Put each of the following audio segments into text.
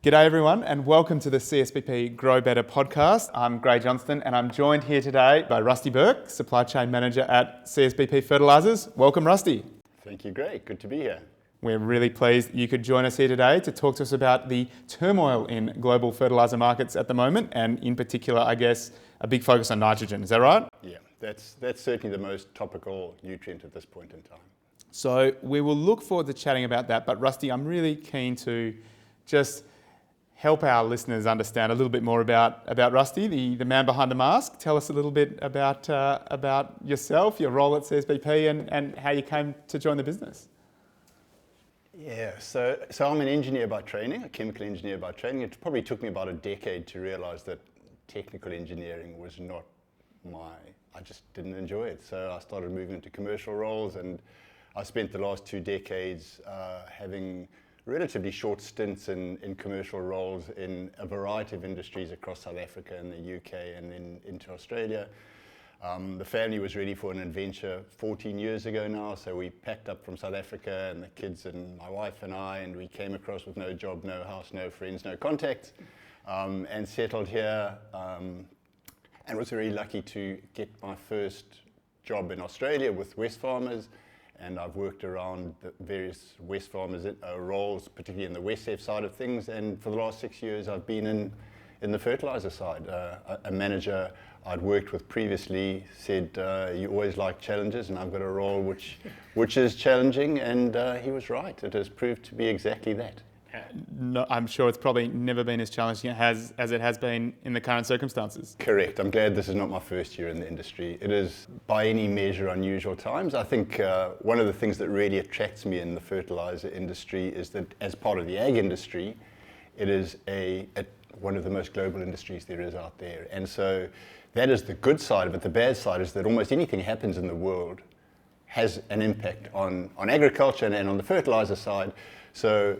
G'day everyone and welcome to the CSBP Grow Better podcast. I'm Gray Johnston and I'm joined here today by Rusty Burke, Supply Chain Manager at CSBP Fertilisers. Welcome Rusty. Thank you, Gray. Good to be here. We're really pleased you could join us here today to talk to us about the turmoil in global fertiliser markets at the moment and in particular, I guess, a big focus on nitrogen. Is that right? Yeah, that's certainly the most topical nutrient at this point in time. So we will look forward to chatting about that, but Rusty, I'm really keen to just help our listeners understand a little bit more about Rusty, the man behind the mask. Tell us a little bit about yourself, your role at CSBP and how you came to join the business. Yeah, so I'm an engineer by training, a chemical engineer by training. It probably took me about a decade to realise that technical engineering was not I just didn't enjoy it. So I started moving into commercial roles and I spent the last 2 decades having relatively short stints in commercial roles in a variety of industries across South Africa and the UK and into Australia. The family was ready for an adventure 14 years ago now, so we packed up from South Africa and the kids and my wife and I, and we came across with no job, no house, no friends, no contacts, and settled here, and was very lucky to get my first job in Australia with Wesfarmers. And I've worked around the various Wesfarmers roles, particularly in the Wesf side of things. And for the last 6 years, I've been in the fertiliser side. A manager I'd worked with previously said, "You always like challenges," and I've got a role which is challenging. And he was right. It has proved to be exactly that. No, I'm sure it's probably never been as challenging as it has been in the current circumstances. Correct. I'm glad this is not my first year in the industry. It is, by any measure, unusual times. I think one of the things that really attracts me in the fertiliser industry is that as part of the ag industry, it is one of the most global industries there is out there. And so that is the good side of it. The bad side is that almost anything happens in the world has an impact on agriculture and on the fertiliser side. So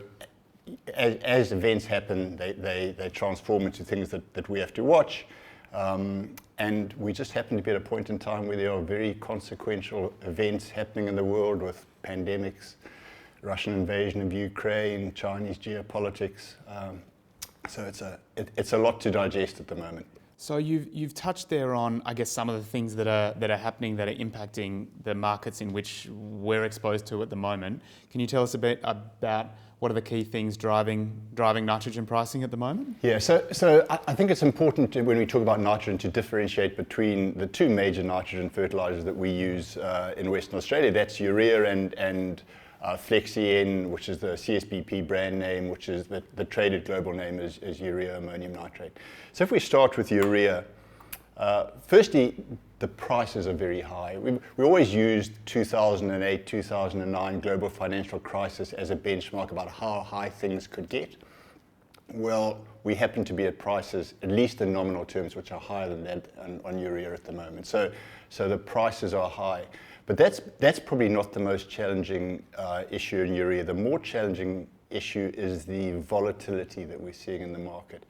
as events happen, they transform into things that we have to watch. And we just happen to be at a point in time where there are very consequential events happening in the world with pandemics, Russian invasion of Ukraine, Chinese geopolitics. So it's a lot to digest at the moment. So you've touched there on, I guess, some of the things that are happening that are impacting the markets in which we're exposed to at the moment. Can you tell us a bit about what are the key things driving nitrogen pricing at the moment? Yeah, so I think it's important when we talk about nitrogen to differentiate between the 2 major nitrogen fertilisers that we use in Western Australia. That's Urea and Flexi-N, which is the CSBP brand name, which is the traded global name is urea ammonium nitrate. So if we start with urea, firstly, the prices are very high. We always used 2008, 2009 global financial crisis as a benchmark about how high things could get. Well, we happen to be at prices, at least in nominal terms, which are higher than that on urea at the moment. So the prices are high. But that's probably not the most challenging issue in urea. The more challenging issue is the volatility that we're seeing in the market.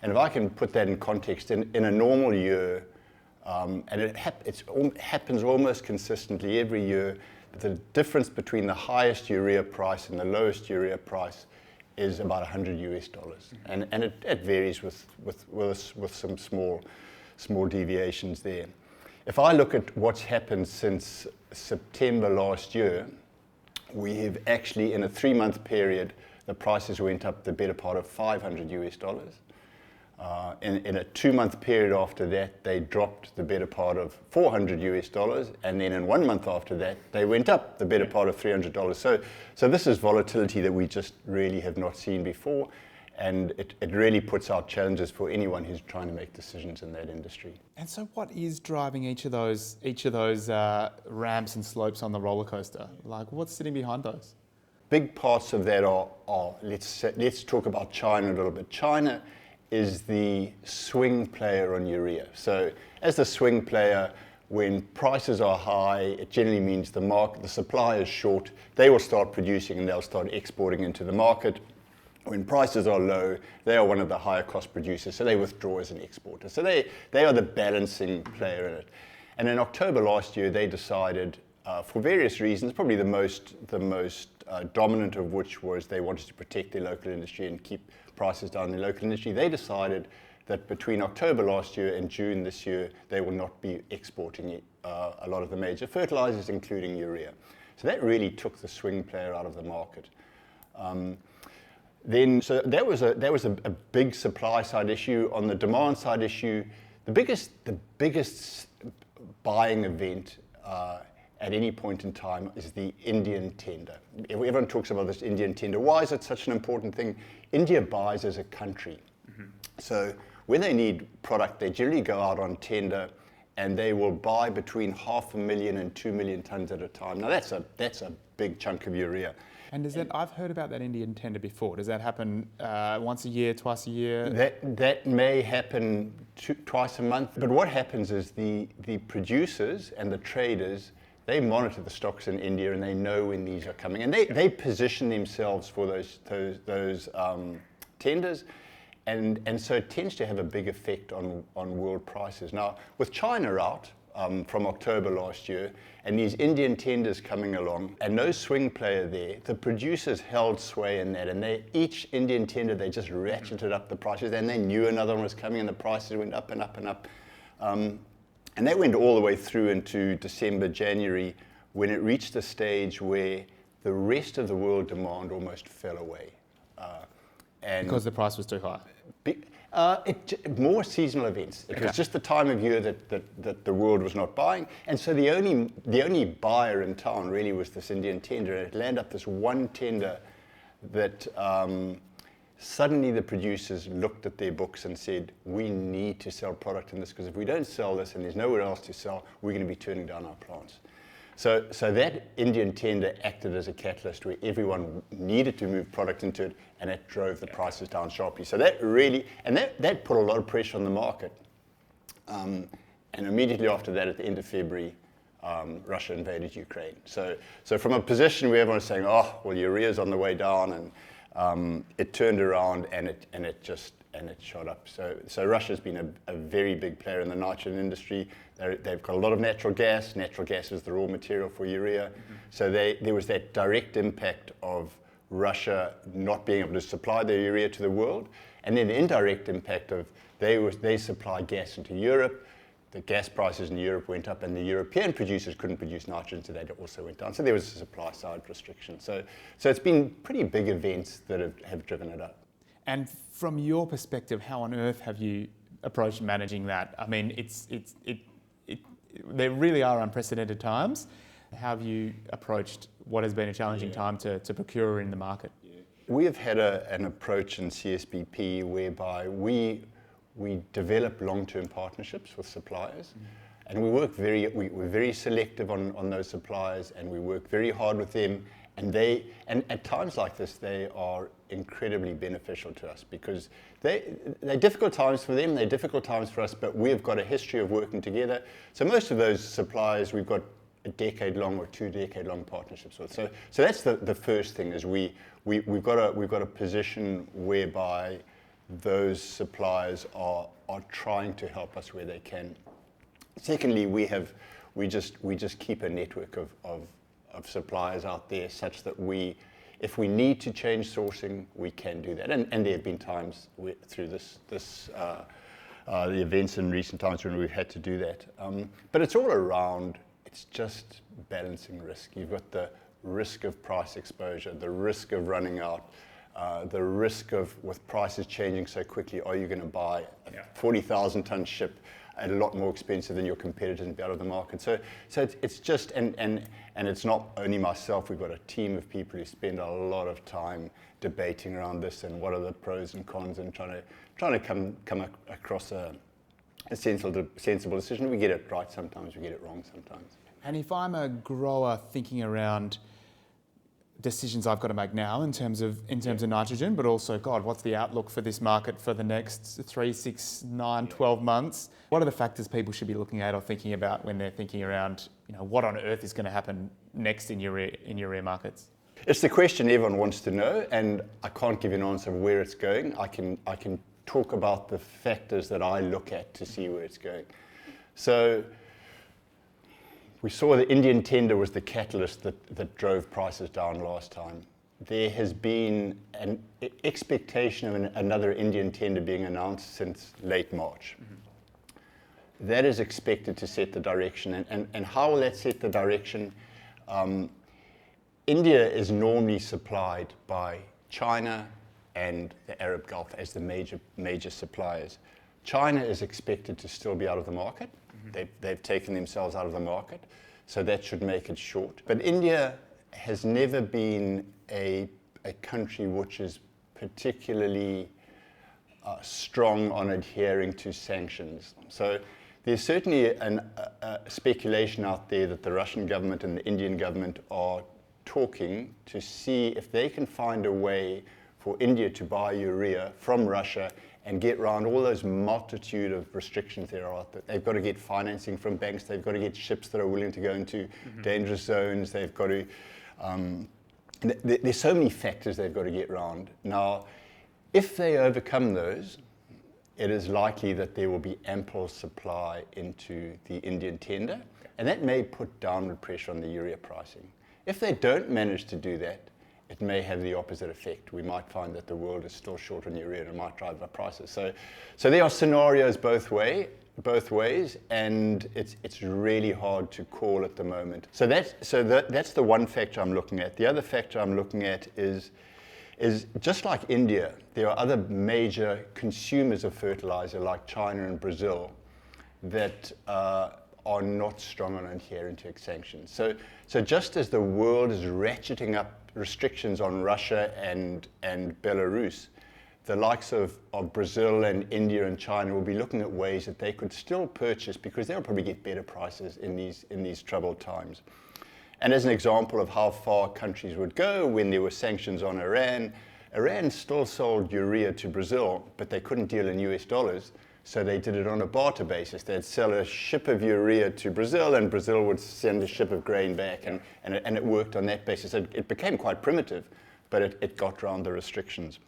And if I can put that in context, in a normal year, and it happens almost consistently every year, the difference between the highest urea price and the lowest urea price is about $100. And it varies with some small deviations there. If I look at what's happened since September last year, we have actually, in a 3-month period, the prices went up the better part of $500. In a 2-month period after that, they dropped the better part of $400, and then in 1 month after that, they went up the better part of $300. So this is volatility that we just really have not seen before, and it really puts out challenges for anyone who's trying to make decisions in that industry. And so what is driving each of those ramps and slopes on the roller coaster? Like, what's sitting behind those? Big parts of that are let's talk about China a little bit. China is the swing player on urea. So as the swing player, when prices are high, it generally means the supply is short. They will start producing and they'll start exporting into the market. When prices are low, they are one of the higher cost producers, so they withdraw as an exporter. So they are the balancing player in it. And in October last year, they decided, for various reasons, probably the most dominant of which was they wanted to protect their local industry and keep prices down in the local industry. They decided that between October last year and June this year, they will not be exporting a lot of the major fertilizers, including urea. So that really took the swing player out of the market. So that was a big supply side issue. On the demand side issue, the biggest buying event at any point in time is the Indian tender. Everyone talks about this Indian tender. Why is it such an important thing? India buys as a country. So when they need product, they generally go out on tender, and they will buy between 500,000 and 2 million tons at a time. Now that's a big chunk of urea. And I've heard about that Indian tender before. Does that happen once a year, twice a year? That may happen twice a month. But what happens is the producers and the traders, they monitor the stocks in India, and they know when these are coming, and they position themselves for those tenders. And so it tends to have a big effect on world prices. Now, with China out from October last year, and these Indian tenders coming along, and no swing player there, the producers held sway in that, and each Indian tender, they just ratcheted up the prices, and they knew another one was coming, and the prices went up and up and up. And that went all the way through into December, January, when it reached a stage where the rest of the world demand almost fell away. Because the price was too high? More seasonal events. It was just the time of year that the world was not buying. And so the only buyer in town really was this Indian tender. And it landed up this one tender that suddenly the producers looked at their books and said, we need to sell product in this, because if we don't sell this and there's nowhere else to sell, we're going to be turning down our plants. So that Indian tender acted as a catalyst where everyone needed to move product into it, and it drove the prices down sharply. So that really, and that put a lot of pressure on the market. And immediately after that, at the end of February, Russia invaded Ukraine. So from a position where everyone's saying, oh, well, urea's on the way down, and it turned around and it shot up. So Russia's been a very big player in the nitrogen industry. They've got a lot of natural gas. Natural gas is the raw material for urea. Mm-hmm. So there was that direct impact of Russia not being able to supply their urea to the world, and then the indirect impact of they supply gas into Europe. The gas prices in Europe went up, and the European producers couldn't produce nitrogen, so that also went down. So there was a supply side restriction. So it's been pretty big events that have driven it up. And from your perspective, how on earth have you approached managing that? I mean, there really are unprecedented times. How have you approached what has been a challenging time to procure in the market? We have had an approach in CSBP whereby we develop long-term partnerships with suppliers, and we're very selective on those suppliers, and we work very hard with them. And at times like this, they are incredibly beneficial to us, because they're difficult times for them, they're difficult times for us, but we've got a history of working together. So most of those suppliers we've got a decade-long or 2-decade-long partnerships with. So that's the first thing, is we've got a position whereby those suppliers are trying to help us where they can. Secondly, we just keep a network of suppliers out there, such that if we need to change sourcing, we can do that. And there have been times through the events in recent times when we've had to do that. But it's all around, it's just balancing risk. You've got the risk of price exposure, the risk of running out, the risk of, with prices changing so quickly, are you going to buy a 40,000 ton ship at a lot more expensive than your competitors and be out of the market? So it's just, and it's not only myself, we've got a team of people who spend a lot of time debating around this and what are the pros and cons, and trying to come across a sensible decision. We get it right sometimes, we get it wrong sometimes. And if I'm a grower thinking around decisions I've got to make now in terms of nitrogen, but also, God, what's the outlook for this market for the next 3, 6, 9, 12 months? What are the factors people should be looking at or thinking about when they're thinking around, what on earth is going to happen next in urea markets? It's the question everyone wants to know, and I can't give you an answer of where it's going. I can talk about the factors that I look at to see where it's going. So We saw the Indian tender was the catalyst that drove prices down last time. There has been an expectation of another Indian tender being announced since late March. That is expected to set the direction. And how will that set the direction? India is normally supplied by China and the Arab Gulf as the major suppliers. China is expected to still be out of the market. They've taken themselves out of the market, so that should make it short. But India has never been a country which is particularly strong on adhering to sanctions. So there's certainly a speculation out there that the Russian government and the Indian government are talking to see if they can find a way for India to buy urea from Russia and get around all those multitude of restrictions there are out there. They've got to get financing from banks, they've got to get ships that are willing to go into dangerous zones, they've got to, there's so many factors they've got to get around. Now, if they overcome those, it is likely that there will be ample supply into the Indian tender, and that may put downward pressure on the urea pricing. If they don't manage to do that, it may have the opposite effect. We might find that the world is still short on urea and it might drive up prices. So there are scenarios both ways, and it's really hard to call at the moment. So that's the one factor I'm looking at. The other factor I'm looking at is just like India, there are other major consumers of fertilizer like China and Brazil that are not strong on adhering to sanctions. So just as the world is ratcheting up restrictions on Russia and Belarus, the likes of Brazil and India and China will be looking at ways that they could still purchase, because they'll probably get better prices in these troubled times. And as an example of how far countries would go when there were sanctions on Iran, Iran still sold urea to Brazil, but they couldn't deal in US dollars, so they did it on a barter basis. They'd sell a ship of urea to Brazil, and Brazil would send a ship of grain back, and it worked on that basis. It became quite primitive, but it got around the restrictions.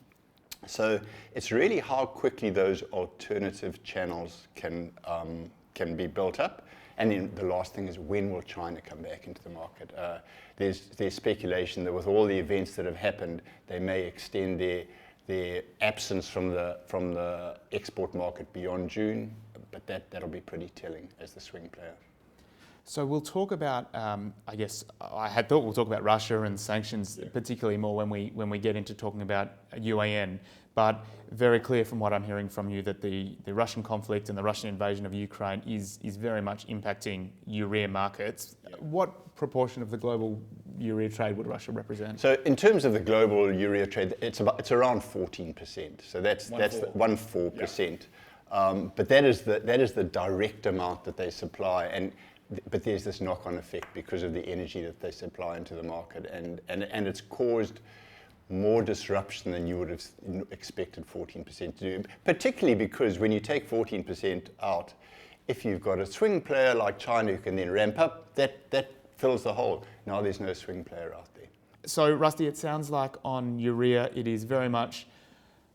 So it's really how quickly those alternative channels can be built up. And then the last thing is, when will China come back into the market? There's speculation that with all the events that have happened, they may extend their absence from the export market beyond June, but that'll be pretty telling as the swing player. So we'll talk about, I had thought we'll talk about Russia and sanctions, particularly more when we get into talking about UAN. But very clear from what I'm hearing from you that the Russian conflict and the Russian invasion of Ukraine is very much impacting urea markets. What proportion of the global urea trade would Russia represent? So in terms of the global urea trade, it's around 14%. So that's 1.4%. But that is the direct amount that they supply, but there's this knock-on effect because of the energy that they supply into the market, and it's caused more disruption than you would have expected 14% to do, particularly because when you take 14% out, if you've got a swing player like China who can then ramp up, that fills the hole. Now there's no swing player out there. So Rusty, it sounds like on urea it is very much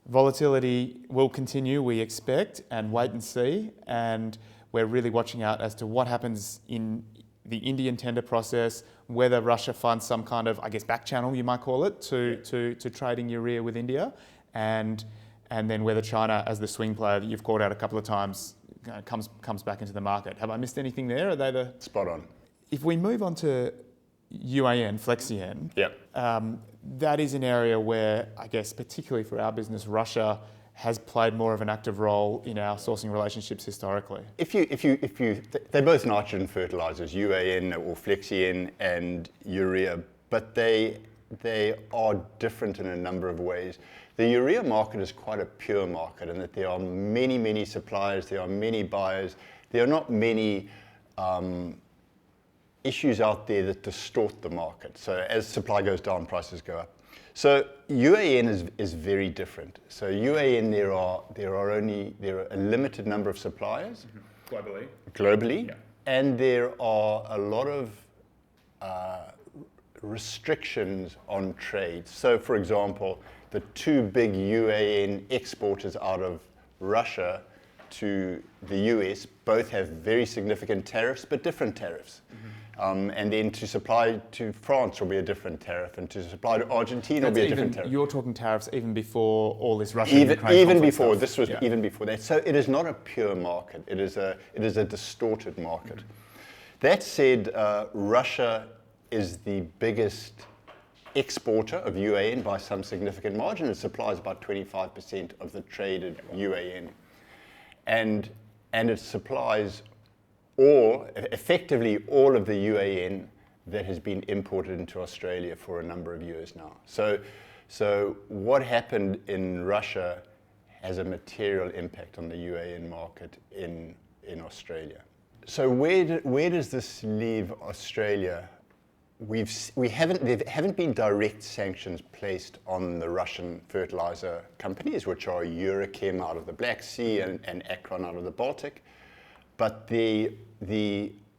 volatility will continue, we expect, and wait and see, and we're really watching out as to what happens in the Indian tender process, whether Russia finds some kind of, back channel, you might call it, to trading urea with India, and then whether China, as the swing player that you've called out a couple of times, comes back into the market. Have I missed anything there? Are they the... Spot on. If we move on to UAN, Flexi-N, that is an area where, particularly for our business, Russia has played more of an active role in our sourcing relationships historically. They're both nitrogen fertilizers, UAN or Flexi-N and urea, but they are different in a number of ways. The urea market is quite a pure market in that there are many, many suppliers, there are many buyers, there are not many issues out there that distort the market. So as supply goes down, prices go up. So UAN is very different. So UAN, there are a limited number of suppliers globally, and there are a lot of restrictions on trade. So, for example, the two big UAN exporters out of Russia to the US both have very significant tariffs, but different tariffs. And then to supply to France will be a different tariff, and to supply to Argentina will be a different tariff. You're talking tariffs even before all this Russia-Ukraine conflict even before stuff. this was even before that. So it is not a pure market. It is a distorted market. That said, Russia is the biggest exporter of UAN by some significant margin. It supplies about 25% of the traded UAN, and it supplies effectively all of the UAN that has been imported into Australia for a number of years now. So what happened in Russia has a material impact on the UAN market in Australia. So where does this leave Australia? There haven't been direct sanctions placed on the Russian fertilizer companies, which are Urachem out of the Black Sea and Akron out of the Baltic. But the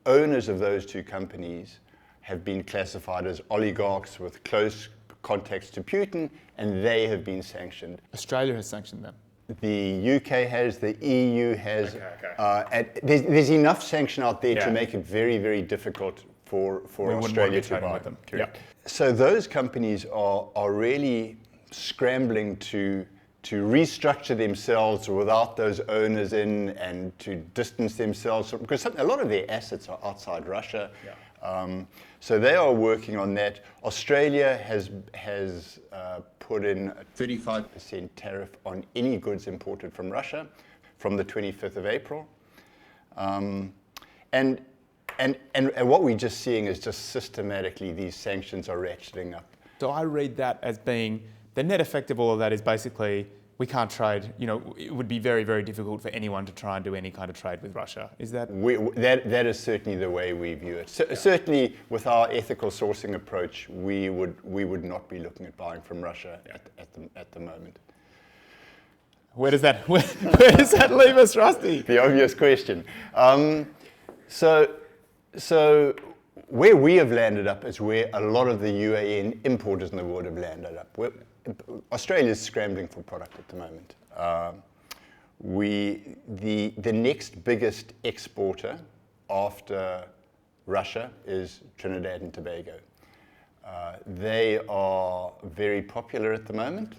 owners of those two companies have been classified as oligarchs with close contacts to Putin, and they have been sanctioned. Australia has sanctioned them. The UK has, the EU has. Okay. There's enough sanction out there to make it very, very difficult for Australia to buy them. Correct. Yep. So those companies are really scrambling to restructure themselves without those owners in, and to distance themselves from, because a lot of their assets are outside Russia. Yeah. So they are working on that. Australia has put in a 35% tariff on any goods imported from Russia from the 25th of April. And what we're just seeing is just systematically these sanctions are ratcheting up. So I read that as being the net effect of all of that is basically we can't trade. It would be very, very difficult for anyone to try and do any kind of trade with Russia. Is that? That is certainly the way we view it. Certainly, with our ethical sourcing approach, we would not be looking at buying from Russia at the moment. Where does that leave us, Rusty? The obvious question. So where we have landed up is where a lot of the UAN importers in the world have landed up. Australia is scrambling for product at the moment. The next biggest exporter after Russia is Trinidad and Tobago. They are very popular at the moment,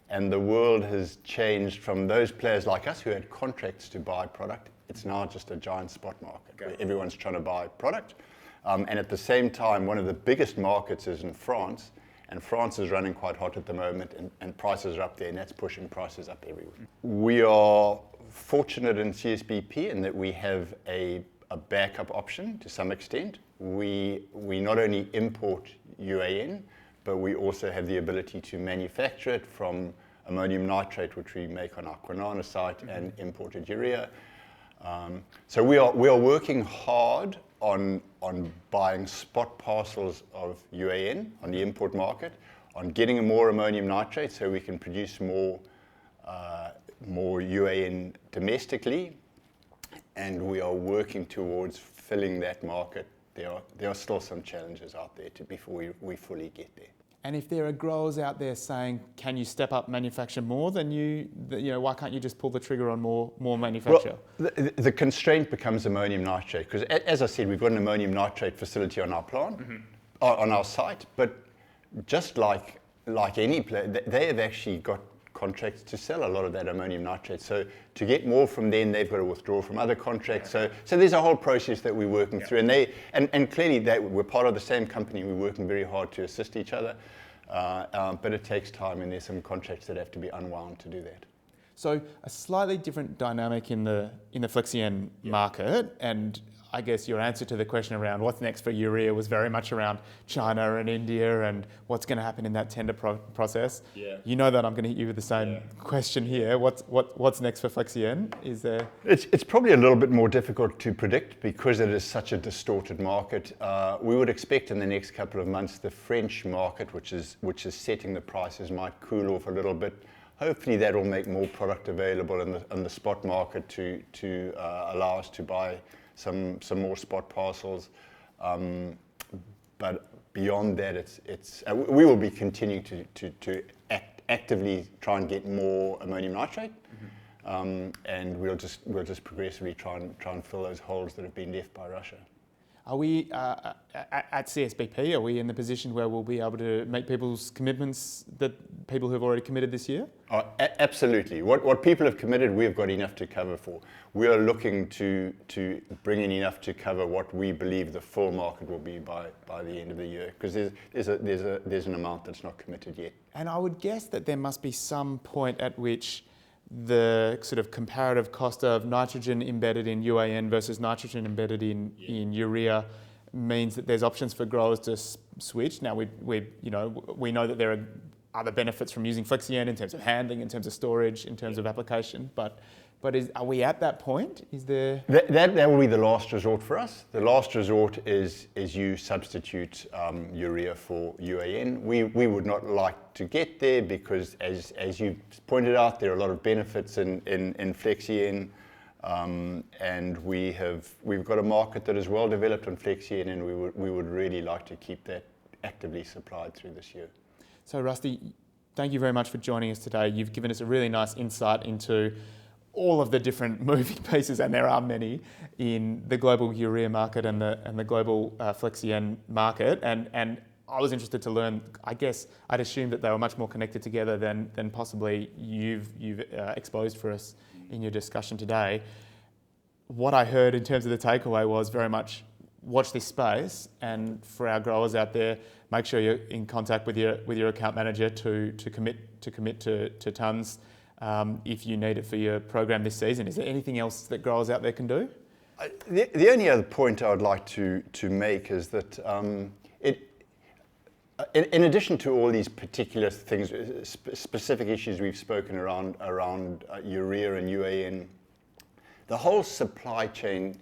and the world has changed from those players like us who had contracts to buy product. It's now just a giant spot market where everyone's trying to buy product. And at the same time, one of the biggest markets is in France, and France is running quite hot at the moment, and prices are up there, and that's pushing prices up everywhere. We are fortunate in CSBP in that we have a backup option to some extent. We not only import UAN, but we also have the ability to manufacture it from ammonium nitrate, which we make on our Kwinana site, and imported urea. So we are working hard on buying spot parcels of UAN on the import market, on getting more ammonium nitrate so we can produce more UAN domestically, and we are working towards filling that market. There are still some challenges out there before we fully get there. And if there are growers out there saying, "Can you step up manufacture more?" Then why can't you just pull the trigger on more manufacture? Well, the constraint becomes ammonium nitrate, because as I said, we've got an ammonium nitrate facility on our plant, on our site. But just like any player, they have actually got contracts to sell a lot of that ammonium nitrate. So to get more from them, they've got to withdraw from other contracts. So there's a whole process that we're working through, and clearly we're part of the same company. We're working very hard to assist each other, but it takes time, and there's some contracts that have to be unwound to do that. So a slightly different dynamic in the Flexi-N market, and I guess your answer to the question around what's next for urea was very much around China and India and what's going to happen in that tender process. Yeah. You know that I'm going to hit you with the same question here. What's next for Flexi-N? Is there? It's probably a little bit more difficult to predict because it is such a distorted market. We would expect in the next couple of months the French market, which is setting the prices, might cool off a little bit. Hopefully that will make more product available in the spot market to allow us to buy some more spot parcels, but beyond that, we will be continuing to actively try and get more ammonium nitrate, and we'll just progressively try and fill those holes that have been left by Russia. Are we, at CSBP, are we in the position where we'll be able to make people's commitments that people who've already committed this year? Absolutely. What people have committed, we've got enough to cover for. We are looking to bring in enough to cover what we believe the full market will be by the end of the year, because there's an amount that's not committed yet. And I would guess that there must be some point at which the sort of comparative cost of nitrogen embedded in UAN versus nitrogen embedded in urea means that there's options for growers to switch. Now we know that there are other benefits from using Flexi-N in terms of handling, in terms of storage, in terms of application, but are we at that point? Is there... That will be the last resort for us. The last resort is you substitute urea for UAN. We would not like to get there because, as you pointed out, there are a lot of benefits in Flexi-N, and we've got a market that is well developed on Flexi-N, and we would really like to keep that actively supplied through this year. So Rusty, thank you very much for joining us today. You've given us a really nice insight into all of the different moving pieces, and there are many, in the global urea market and the global Flexi-N market. And I was interested to learn, I guess I'd assume that they were much more connected together than possibly you've exposed for us in your discussion today. What I heard in terms of the takeaway was very much watch this space, and for our growers out there, make sure you're in contact with your account manager to commit to tonnes if you need it for your program this season. Is there anything else that growers out there can do? The only other point I would like to make is that in addition to all these particular things, specific issues we've spoken around urea and UAN, the whole supply chain,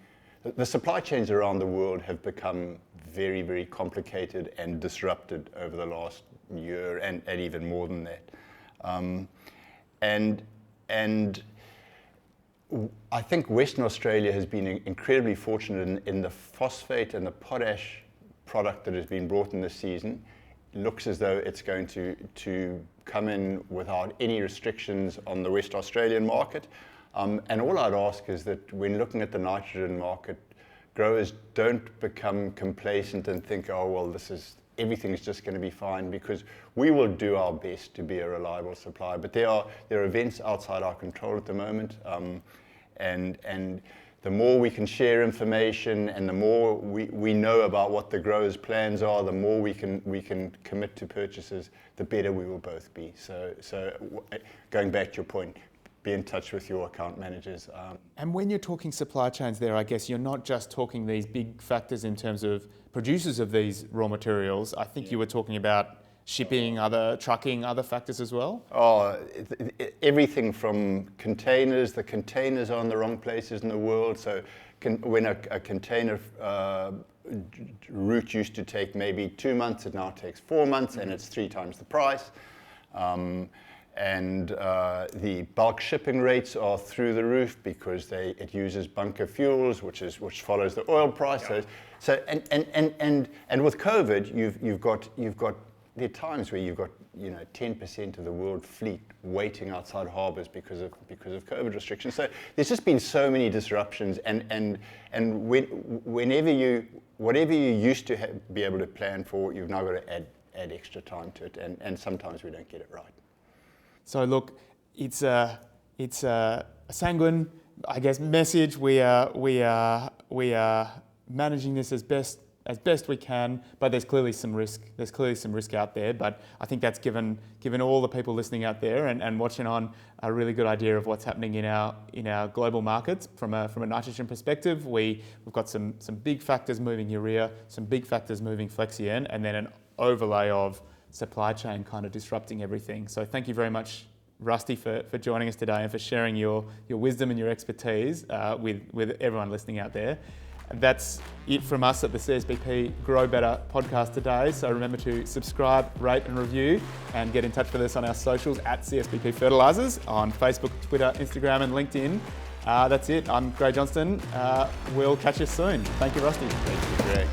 the supply chains around the world have become very, very complicated and disrupted over the last year, and even more than that. And I think Western Australia has been incredibly fortunate in the phosphate and the potash product that has been brought in this season. It looks as though it's going to come in without any restrictions on the West Australian market. And all I'd ask is that when looking at the nitrogen market, growers don't become complacent and think, oh, well, everything's just going to be fine, because we will do our best to be a reliable supplier. But there are events outside our control at the moment, and the more we can share information and the more we know about what the growers' plans are, the more we can commit to purchases, the better we will both be. So going back to your point, be in touch with your account managers. And when you're talking supply chains there, I guess you're not just talking these big factors in terms of producers of these raw materials. I think you were talking about shipping, other trucking, other factors as well? Everything from containers. The containers are in the wrong places in the world. So when a container route used to take maybe 2 months, it now takes 4 months, and it's 3 times the price. And the bulk shipping rates are through the roof because it uses bunker fuels, which follows the oil price. Yeah. So and with COVID, you've got there are times where you've got 10% of the world fleet waiting outside harbours because of COVID restrictions. So there's just been so many disruptions, and whatever you used to be able to plan for, you've now got to add extra time to it, and sometimes we don't get it right. So look, it's a sanguine, I guess, message. We are managing this as best we can, but there's clearly some risk. There's clearly some risk out there, but I think that's given all the people listening out there and watching on a really good idea of what's happening in our global markets from a nitrogen perspective. We've got some big factors moving urea, some big factors moving Flexi-N, and then an overlay of supply chain kind of disrupting everything. So thank you very much, Rusty, for joining us today and for sharing your wisdom and your expertise with everyone listening out there. That's it from us at the CSBP Grow Better podcast today. So remember to subscribe, rate and review, and get in touch with us on our socials at CSBP Fertilisers on Facebook, Twitter, Instagram and LinkedIn. That's it. I'm Gray Johnston. We'll catch you soon. Thank you, Rusty. Thank you, Gray.